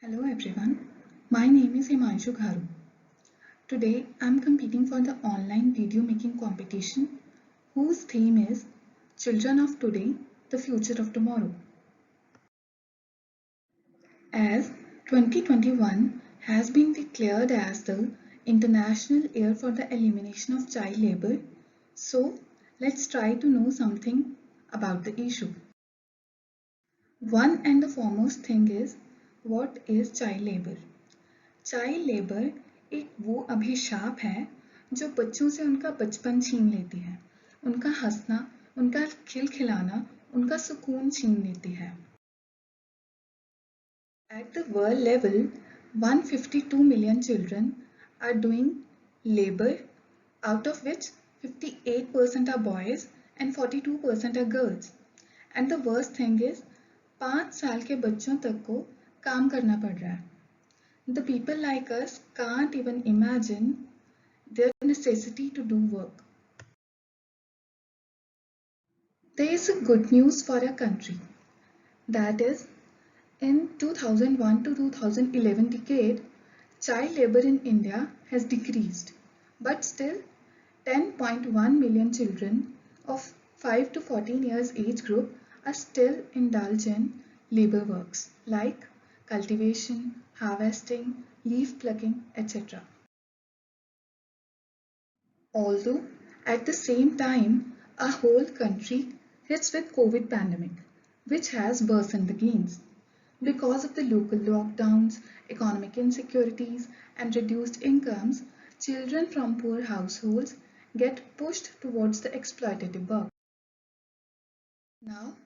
Hello everyone, my name is Himanshu Gharu. Today I am competing for the online video making competition whose theme is Children of Today, the Future of Tomorrow. As 2021 has been declared as the International Year for the Elimination of Child Labor, so let's try to know something about the issue. One and the foremost thing is, what is child labor? Child labour एक वो अभिशाप है जो बच्चों से उनका बचपन छीन लेती है, उनका हंसना, उनका खिलखिलाना, उनका सुकून छीन लेती है. At the world level, 152 million children are doing labor, out of which 58% are boys and 42% are girls. And the worst thing is, 5 साल के बच्चों तक को काम करना पड़ रहा है. The people like us can't even imagine their necessity to do work. There is a good news for our country. That is, in 2001 to 2011 decade, child labor in India has decreased, but still 10.1 million children of 5 to 14 years age group are still indulged in labor works like cultivation, harvesting, leaf plucking, etc. Although at the same time, our whole country hits with COVID pandemic, which has worsened the gains. Because of the local lockdowns, economic insecurities, and reduced incomes, children from poor households get pushed towards the exploitative work. Now,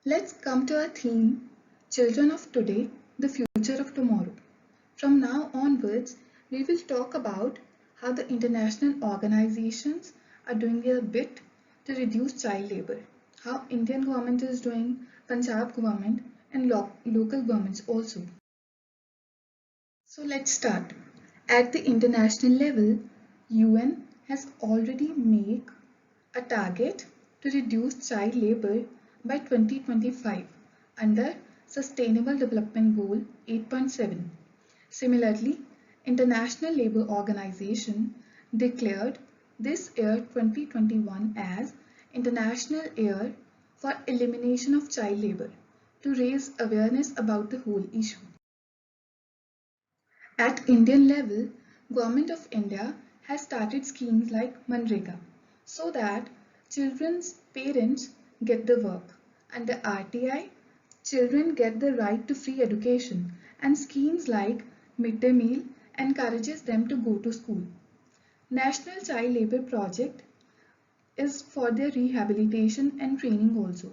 let's come to our theme, Children of Today, the Future of Tomorrow. From now onwards, we will talk about how the international organizations are doing their bit to reduce child labor, how Indian government is doing, Punjab government and local governments also. So let's start. At the international level, UN has already made a target to reduce child labor by 2025 under Sustainable Development Goal 8.7. Similarly, International Labour Organization declared this year 2021 as International Year for Elimination of Child Labour to raise awareness about the whole issue. At Indian level, Government of India has started schemes like Manrega so that children's parents get the work. Under RTI, children get the right to free education, and schemes like midday meal encourages them to go to school. National Child Labour Project is for their rehabilitation and training also.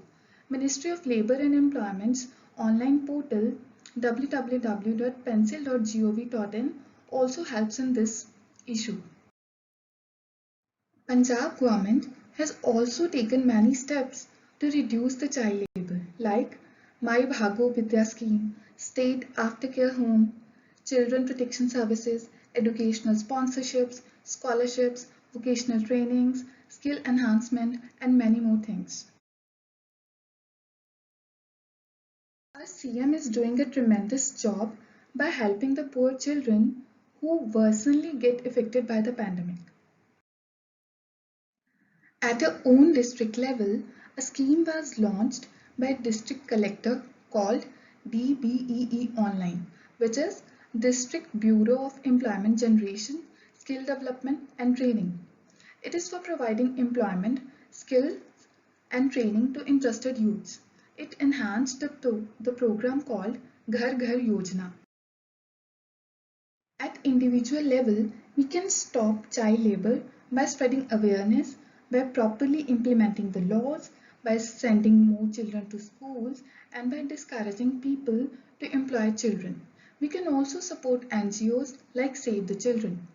Ministry of Labour and Employment's online portal www.pencil.gov.in also helps in this issue. Punjab government has also taken many steps to reduce the child labour like My Bhago Vidya scheme, state aftercare home, children protection services, educational sponsorships, scholarships, vocational trainings, skill enhancement and many more things. Our CM is doing a tremendous job by helping the poor children who worsenly get affected by the pandemic. At our own district level, a scheme was launched by district collector called DBEE Online, which is District Bureau of Employment Generation, Skill Development and Training. It is for providing employment, skills and training to interested youths. It enhanced the program called Ghar Ghar Yojana. At individual level, we can stop child labor by spreading awareness, by properly implementing the laws, by sending more children to schools, and by discouraging people to employ children. We can also support NGOs like Save the Children.